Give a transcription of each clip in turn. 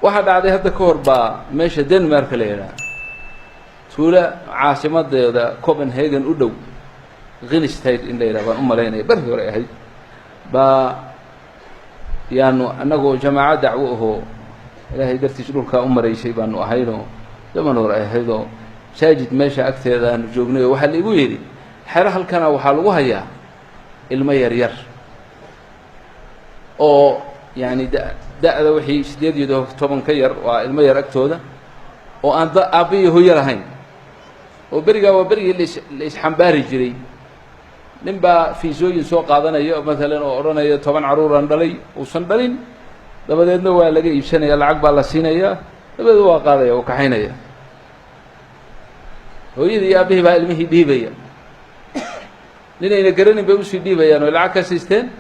waxaa dhacday hadda ka hor baa meesha Denmark la yiraahdo tuula caasimadeeda Copenhagen u dhow Grinstead in la yiraahdo baan u maleynay bari hore ahayd baa yaanu anagoo jamaacad dacwo oo ilaahay dartiis dhulka u mareysay baanu ahayno zaman hore ahaydoo saajid meesha agteeda aanu joognay waxa la igu yiri xero halkana waxa lagu hayaa ilmo yar yar oo yani da'da wixii 18 ka yar waa ilmo yar agtooda oo aan aabiyo hooyo lahayn oo bariga waa barigii la isxambaari jiray ninba fiisooyin soo qaadanayo maalan oo oranayo 10 caruur aan dhalay oo san dhalin dabadeedna waa laga iibsanaya lacag baa la siinaya dabadeed waa qaadaya oo kaxaynaya hooyadii aabihii baa ilmihii dhiibaya ninayna garanin bay u sii dhiibayaan oo lacag ka siisteen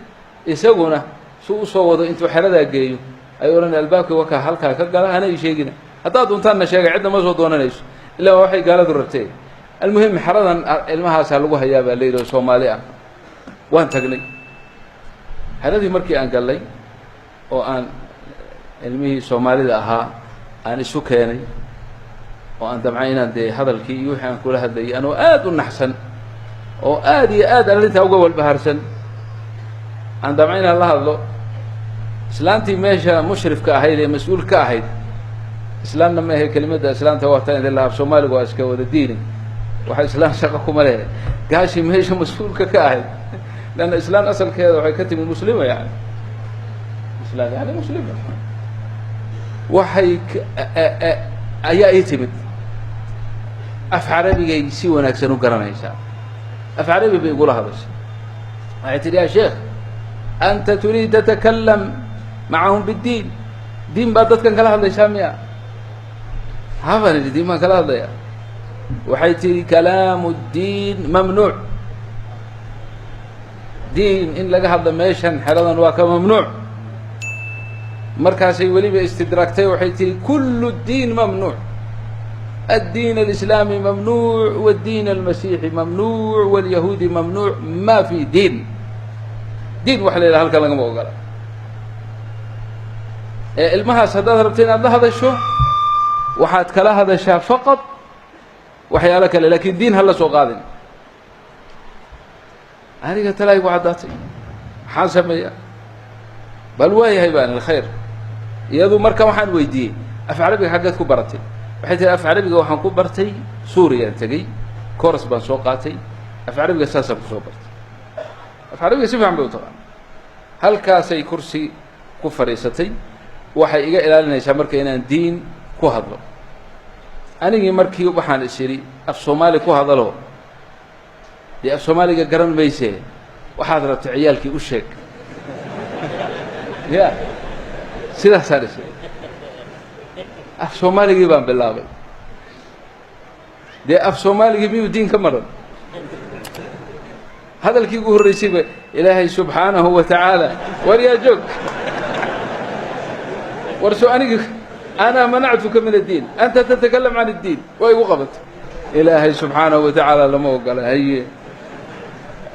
isaguna suu soo wado intuu xerada geeyo ay oran albaabka waka halka ka gala ana sheegina hadaa doontaana sheegay cid ma soo doonanayso ilaa waxay gaaladu rabtay المهم حرضا المهاس هلقوا هيا بالليل الصومالية وان تقني هذا مركي أن قال لي وأن المه الصومالي لها أن السكاني وأن دمعينا دي هذا الكي يوحي عن كل هذا أنه آد النحسن وآدي آد اللي توقوا البهرسن أن دمعينا الله الله إسلامتي ماشى مشرف كأهيد مسؤول كأهيد إسلام لما هي كلمة إسلام تواتين الله في الصومال وأسكوا الدين waxay islaan shaqo kuma leeyahay gaashi meesha mas'uulka ka ahayd lana islaan asalkeeda waxay ka timi muslima yani islaan yani muslima waxay ayaa ay timid af carabigay si wanaagsan u garanaysaa af carabi bay ugu lahadashay waxay tiri ya sheekh anta turid tatakallam معهم بالدين دين baa dadkan kala hadlaysaa miya haban diin ma kala hadlaya وحيتي كلام الدين ممنوع دين إن لقى هذا ميشن حرضا واكا ممنوع مركزي ولي باستدراكتي وحيتي كل الدين ممنوع الدين الإسلامي ممنوع والدين المسيحي ممنوع واليهودي ممنوع ما في دين دين وحليل هالكلام موقع المهاس هذا ربتين هذا الشو وحات كلا هذا الشيء فقط وحيالك لكن دين هلا سو قادن أنا قلت لا يبغى عداتي حاسب يا بل وهي هيبان الخير يدو مركب وحن ويدي أفعربي حاجات كبرتي بحيث أفعربي وحن كبرتي سوريا تجي كورس بان سوقاتي أفعربي أساسا كسوبرت أفعربي سيف عم طبعا هل كاسي كرسي كفريستي وحي إجا إلى لنا يسمر كينا دين كهضل أنا مركي وبحان الشري الصومالي كهذا له دي الصومالي قرن بيسه وحاضرة عيالك وشك يا سيده سالس الصومالي يبان بالله دي الصومالي يبيو دين كمرن هذا الكي يقول ريسيبه إلهي سبحانه وتعالى وريا جوك ورسو أنا منعتك من الدين أنت تتكلم عن الدين ويوقفت إلهي سبحانه وتعالى لما وقال هي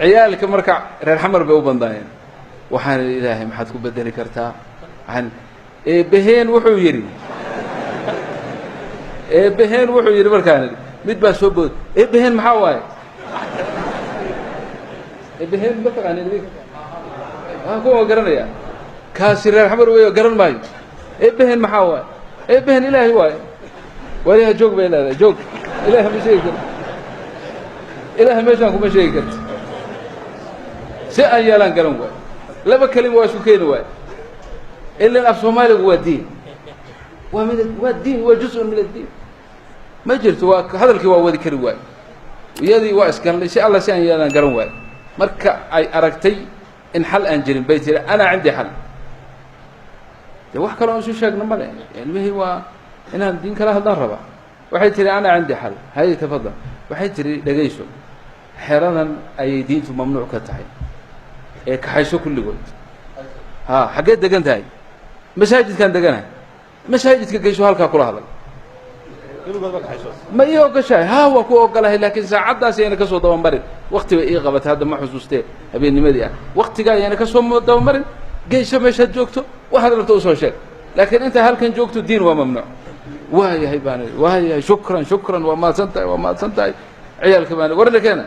عيالك مركع رير حمر بأوبن ضاين وحان الإلهي ما حد بدني كرتا عن بهين وحو يري بهين وحو يري مركان مدبا سبود بهين محاواي بهين بفق عن الذيك هو قرن يا كاسر رير حمر ويو قرن ماي بهين محاواي بهن إلهي واي وليها جوك بين هذا جوك إلهي مشيكر إلهي مشاكو مشيكر سأل يالان قرن واي لا بكلم واسوكين واي إلا الأفصومالي هو الدين والدين هو جزء من الدين ما جرت هذا الكوا هو ذكر واي ويدي واسكن لي سأل الله سأل يالان قرن واي مركع أي أركتي إن حل أنجل بيتي أنا عندي حل wax kale oo soo sheegna ma leh ilmihi waa inaan diin kala hadlaan raba waxay tiri ana عندي حل hay tafadal waxay tiri dhageyso xeradan ay diintu mamnuuc ka tahay ee ka hayso kulligood ha xagee degan tahay masaajidkan deganahay masaajidka geyso halka kula hadal ما يوقع شيء ها هو كوقله لكن ساعات داس يعني كسو دوام برد وقت إيه قبت هذا ما حسوسته أبي النمدي وقت جاي يعني كسو دوام برد جيش مش هتجوكتو وهذا اللي توصل شيء laakiin inta halkan joogto diin waa mamnuuc waayahay baan waayahay shukran waa mahadsan tahay ciyaalka baan warna keena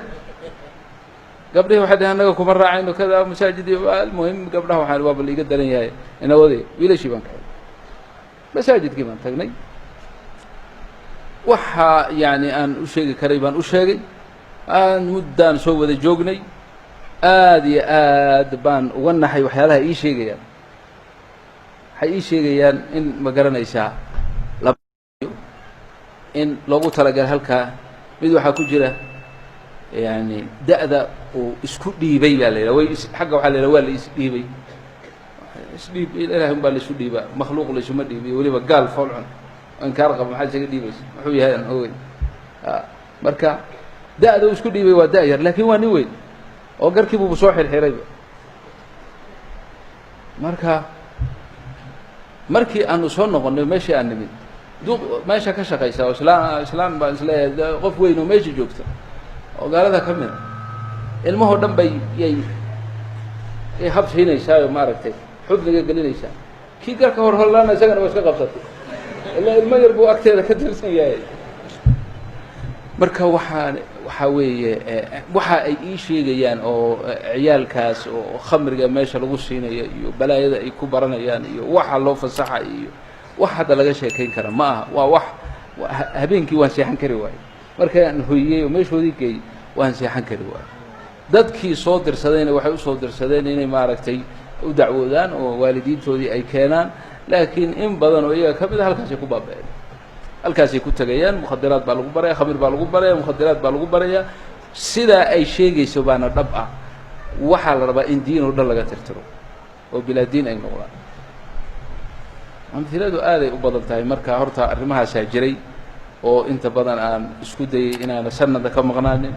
gabdhihii waxay dhaheen annaga kuma raacayno kada masaajidii almuhim gabdhaha waxaan waaba la iga daran yahay inawadii wiilashii baan kaxay masaajidkii baan tagnay waxa yani aan u sheegi karay baan u sheegay aan muddaan soo wada joognay aad iyo aad baan uga naxay waxyaalaha ii sheegayaan waxay ii sheegayaan in ma garanaysaa in loogu talagalay halkaa mid waxaa ku jira yani da'da uu isku dhiibay baa la yidhaha way xagga waxaa la yidhaha waa la isdhiibay isdhiib ilahay un baa laisu dhiibaa makhluuq laisuma dhiibiyo weliba gaal foolcun inkaar qaba maxaad isaga dhiibaysa wuxuu yahay aan ogeyn marka da'da uu isku dhiibay waa da' yar laakiin waa nin weyn oo garkii buuba soo xirxirayba marka markii aanu soo noqonnay meeshii aan nimid duuq meesha ka shaqaysa oo islaam baan isleeyahay qof weyn oo meesha joogta oo gaalada ka mida ilmahoo dhan bay yay habsiinaysaa oo maaragtay xubniga gelinaysaa kii garka horlaana isagana waa iska qabsatay ilaa ilmo yar buu agteeda ka tirsan yahay marka waxaa weeye waxa ay ii sheegayaan oo ciyaalkaas oo khamriga meesha lagu siinayo iyo balaayada ay ku baranayaan iyo waxa loo fasaxa iyo wax hadda laga sheekayn kara ma aha waa wax habeenkii waan seexan kari waayey markaan hoyiyey oo meeshoodii geeyey waan seexan kari waayey dadkii soo dirsadayna waxay usoo dirsadeen inay maaragtay u dacwoodaan oo waalidiintoodii ay keenaan laakiin in badan oo iyaga ka mid a halkaasay ku baaba'een halkaasay ku tegayaan mukhadiraad baa lagu baraya khamir baa lagu baraya mukhadiraad baa lagu baraya sidaa ay sheegayso baana dhab ah waxaa la rabaa in diin oo dhan laga tirtiro oo bilaa diin ay noqdaan amhiladu aaday u badan tahay marka horta arrimahaasaa jiray oo inta badan aan isku dayay inaana sanada ka maqnaanin